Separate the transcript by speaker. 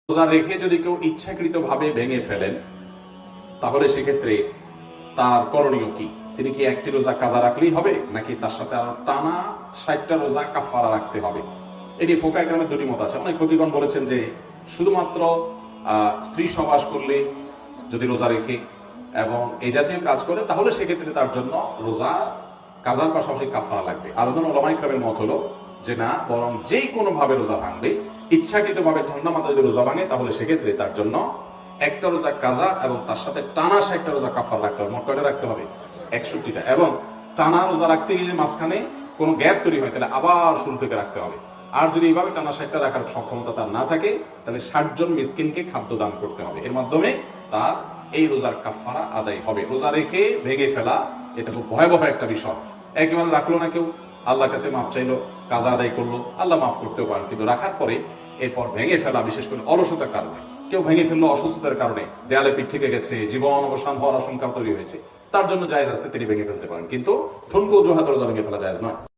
Speaker 1: রোজা রেখে যদি কেউ ইচ্ছাকৃতভাবে ভেঙে ফেলেন তাহলে সেক্ষেত্রে তার করণীয় কি? তিনি কি একটি রোজা কাজা রাখলেই হবে, নাকি তার সাথে আরো টানা 60টা রোজা কাফারা রাখতে হবে? এটি ফোকায়ে কেরামের দুটি মত আছে। অনেক ফকিগণ বলেছেন যে শুধুমাত্র স্ত্রী সহবাস করলে যদি রোজা রেখে এবং এই জাতীয় কাজ করে তাহলে সেক্ষেত্রে তার জন্য রোজা কাজার পাশাপাশি কাফারা লাগবে। আর ওলামায়ে কেরামের মত হলো যে না, বরং যে কোনো ভাবে রোজা ভাঙবে, ইচ্ছাকৃতভাবে ঠান্ডা মাথায় যদি রোজা ভাঙে তাহলে সেক্ষেত্রে তার জন্য একটা রোজা কাজা এবং তার সাথে টানা 60টা রোজা কাফারা রাখতে হবে। মোট কয়টা রাখতে হবে? 61টা। এবং টানা রোজা রাখতে গিয়ে যদি মাঝখানে কোনো গ্যাপ তৈরি হয় তাহলে আবার শুরু থেকে রাখতে হবে। আর যদি এইভাবে টানা 60টা রাখার সক্ষমতা তার না থাকে তাহলে 60 জন মিসকিনকে খাদ্য দান করতে হবে। এর মাধ্যমে তার এই রোজার কাফারা আদায় হবে। রোজা রেখে ভেঙে ফেলা এটা খুব ভয়াবহ একটা বিষয়। একেবারে রাখলো না কেউ, আল্লাহর কাছে মাফ চাইলো, কাজা আদায় করলো, আল্লাহ মাফ করতেও পারেন, কিন্তু রাখার পরে এরপর ভেঙে ফেলা, বিশেষ করে অলসতার কারণে, কেউ ভেঙে ফেললো অসুস্থতার কারণে, দেয়ালে পিঠ থেকে গেছে, জীবন অবসান হওয়ার আশঙ্কা তৈরি হয়েছে, তার জন্য জায়েজ আছে, তিনি ভেঙে ফেলতে পারেন, কিন্তু ঠুনকো অজুহাতে রোজা ভেঙে ফেলা জায়েজ নয়।